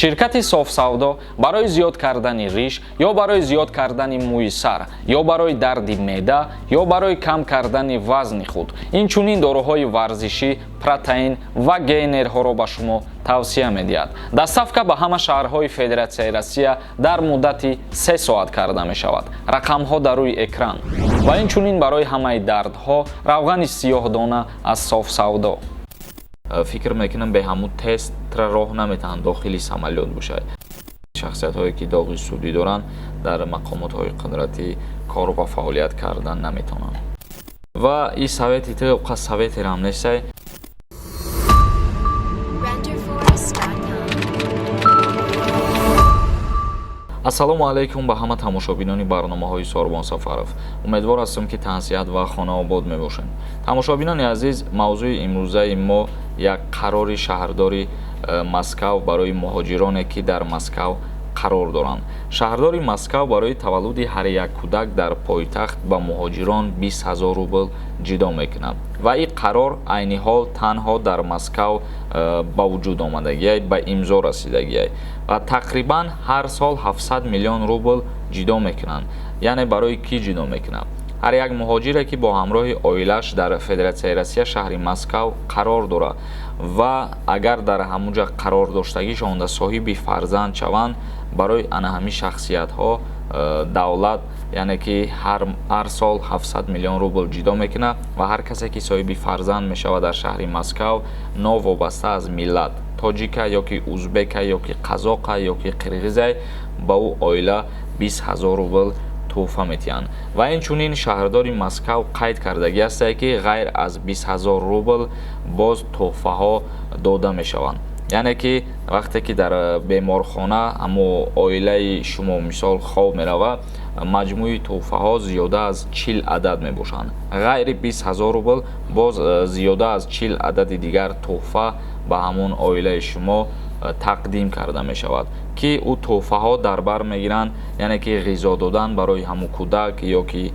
ширкати софсавдо барои зиёд кардани риш ё барои зиёд кардани мӯи сар ё барои дарди меъда ё барои кам кардани вазни худ инчунин доруҳои варзишӣ, протеин ва гейнерҳоро ба шумо тавсия медиҳад. Доставка ба ҳама шаҳрҳои Федератсияи Россия дар муддати 3 соат карда мешавад. Рақамҳо дар рӯи экран. Ва инчунин барои ҳамаи дардҳо равғани сиёҳдона аз софсавдо. Фикр мекунам бе ҳамун тестра роҳ наметавонанд дохили самолёт бошад. Шахсиятҳое ки доғи судӣ доранд дар мақомотҳои қудратӣ кор ва фаъолият кардан наметавонанд. Ва ин совети тӯ советерам несай. ассалому алайкум ба ҳама тамошобинони барномаҳои Сорбон Сафаров. Умедвор ҳастам ки таҳсият ва хонаобод мебошем. Тамошобинони азиз, мавзӯи имрӯзаи мо як қарори шаҳрдори Москав барои муҳоҷироне ки дар Москав қарор доранд. Шаҳрдори Москав барои таваллуди ҳар як кӯдак дар пойтахт ба муҳоҷирон 20 000 рубл ҷидо мекунад. Ва ин қарор айни ҳол танҳо дар Москав ба вуҷуд омадагиай, ба имзо расидагиай. Ва тақрибан ҳар сол 700 миллион рубл ҷидо мекунанд. Яъне барои ки ҷидо мекунад? ҳар як муҳоҷире ки бо ҳамроҳи оилаш дар Федератсияи Россия шаҳри Москав қарор дорад ва агар дар ҳамунҷа қарор доштагишон да соҳиби фарзанд шаванд, барои ана ҳамин шахсиятҳо давлат яъне ки ҳар сол 700 миллион рубл ҷидо мекунад ва ҳар касе ки соҳиби фарзанд мешавад дар шаҳри Москав новобаста аз миллат тоҷика ёки узбека ёки қазоқа ёки қирғизай ба ӯ оила 20 000 рубл тӯҳфа метиҳанд. Ва инчунин шаҳрдори Москав қайд кардагӣ ҳастае ки ғайр аз 20 000 рубл боз тӯҳфаҳо дода мешаванд. яъне ки вақте ки дар беморхона ҳамо оилаи шумо мисол хоб меравад, маҷмӯи тӯҳфаҳо зиёда аз 40 адад мебошанд. ғайри 20 000 рубл боз зиёда аз 40 адади дигар тӯҳфа ба ҳамон оилаи шумо тақдим карда мешавад ки ӯ тӯҳфаҳо дар бар мегиранд, яъне ки ғизо додан барои ҳамун кӯдак ёки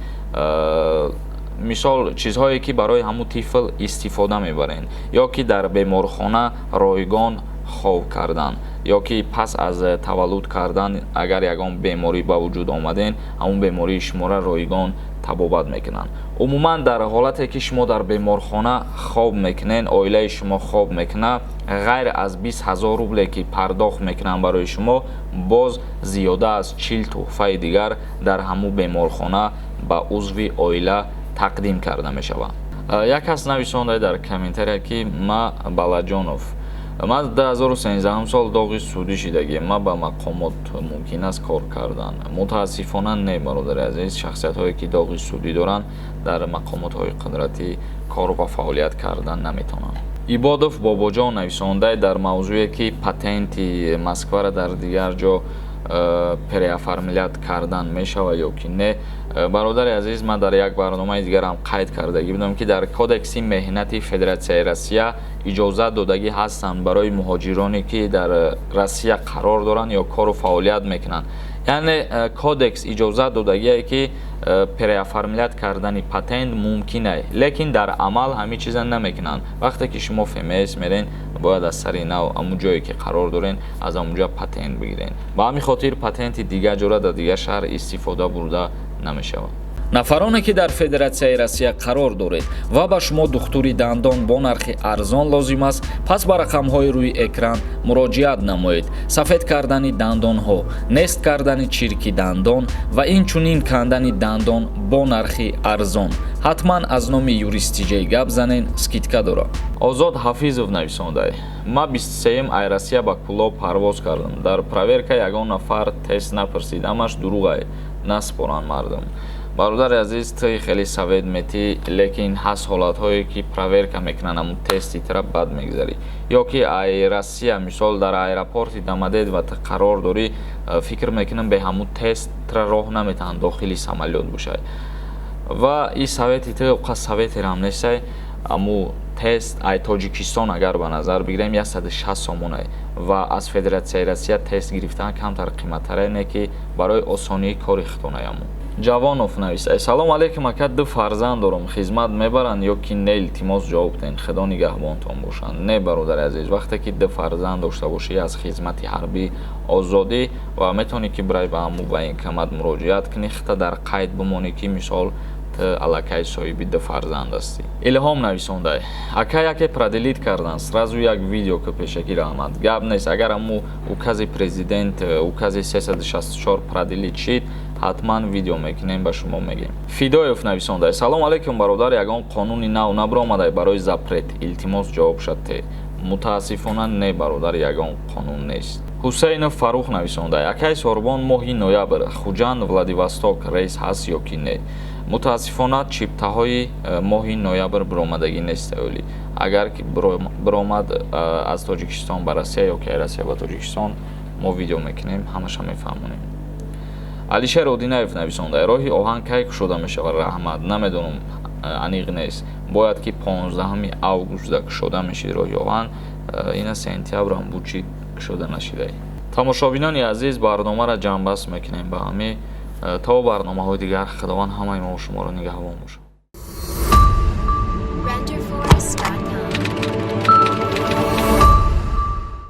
мисол чизҳое ки барои ҳамун тифл истифода мебаранд ёки дар беморхона ройгон хоб кардан ёки пас аз таваллуд кардан агар ягон беморӣ ба вуҷуд омаден ҳамун бемории шуморо ройгон табобат мекунанд. умуман дар ҳолате ки шумо дар беморхона хоб мекунед, оилаи шумо хоб мекунад, ғайр аз 20 000 рубле ки пардохт мекунанд барои шумо, боз зиёда аз 40 тӯҳфаи дигар дар ҳамун беморхона ба узви оила тақдим карда мешавад. як кас нависонда дар комментария ки ма Балаҷонов, ман 2013 сол доғи судӣ шидагӣ, ма ба мақомот мумкин аст кор кардан. мутаассифона не, бародари азиз, шахсиятҳое ки доғи судӣ доранд дар мақомотҳои қудратӣ кор ва фаъолият кардан наметавонанд. Ибодов Бобоҷон нависонда дар мавзӯе ки патенти Москваро дар дигар ҷо переоформилят кардан мешавад ё ки не. бародари азиз, ман дар як барномаи дигарам қайд кардагӣ будам ки дар кодекси меҳнати Федератсияи Россия иҷозат додагӣ ҳастанд барои муҳоҷироне ки дар Россия қарор доранд ё кору фаъолият мекунанд. яъне кодекс иҷозат додагие ки переоформилят кардани патент мумкин аст, лекин дар амал ҳамин чиза намекунанд. вақте ки шумо ФМС мерен, бояд аз сари нав ҳамун ҷое ки қарор дорен аз ҳамунҷа патент бигирен. ба ҳамин хотир патенти дигар ҷора дар дигар шаҳр истифода бурда намешавад. нафароне ки дар Федератсияи Россия қарор доред ва ба шумо духтури дандон бо нархи арзон лозим аст, пас ба рақамҳои рӯи экран муроҷиат намоед. сафед кардани дандонҳо, нест кардани чирки дандон ва инчунин кандани дандон бо нархи арзон. ҳатман аз номи юристиҷаи гап занен, скидка дорад. озод ҳафизов нависондай, ма 23 ай Россия ба Куло парвоз кардам. дар проверка ягон нафар тест напурсид, ҳамаш дурӯғ наспоранд мардум. бародари азиз, тӯи хеле савед метӣ, лекин ҳаст ҳолатҳое ки проверка мекунанд ҳамун тести тира бад мегзарӣ. ё ки ай Россия мисол дар аэропорти дамадед ва қарор дорӣ, фикр мекунам бе ҳамун тестра роҳ наметавонанд дохили самолёт бошад. ва ин совети тӯ советерам несай, аму тест ай Тоҷикистон агар ба назар бигирем 160 сомон аст ва аз Федератсияи Россия тест гирифтан камтар қиматтаре не ки барои осонии кори хитонаяму. ҷавонов нависад: салом алейкум ака, ду фарзанд дорам, хизмат мебаранд ё ки не? Илтимос ҷавоб диҳед, худо нигаҳбонтон бошад. Не бародари азиз, вақте ки ду фарзанд дошта бошӣ аз хизмати ҳарбӣ озодӣ ва метавонӣ ки барои ба ҳамун военкомат муроҷиат кунӣ, хита дар қайд бимонӣ ки мисол аллакай соҳиби ду фарзанд ҳастӣ. Илҳом нависондай: ака, яке проделит кардан, сразу як видео ки пешакӣ раҳмат. Гап нест, агар ҳаму укази президент, укази 364 проделит шид, ҳатман видео мекунем, ба шумо мегем. Фидоев нависондай: салом алейкум бародар, ягон қонуни нав набиромадай барои запрет, илтимос ҷавоб шатте. Мутаассифона не бародар, ягон қонун нест. Ҳусейнов Фаррух нависондай: акай сорбон, моҳи ноябр Хуҷанд Владивосток рейс ҳаст ё ки не? Мутаассифона чиптаҳои моҳи ноябр биромадагӣ нест оли. Агар ки биромад аз Тоҷикистон ба Россия ё ки Россия ба Тоҷикистон, мо видео мекунем, ҳамаша мефаҳмонем. Алишер Одинаев нависондай: роҳи оҳан кай кушода мешавад? Раҳмат, намедонам, аниқ нест. Бояд ки 15 августа кушода мешид роҳи оҳан, ина сентябрам буд чи кушода нашидай. Тамошобинони азиз, барномаро ҷамъбаст мекунем ба ҳамин. Та барномаҳои дигар, худованд ҳамаи мо шуморо нигаҳбон бошад.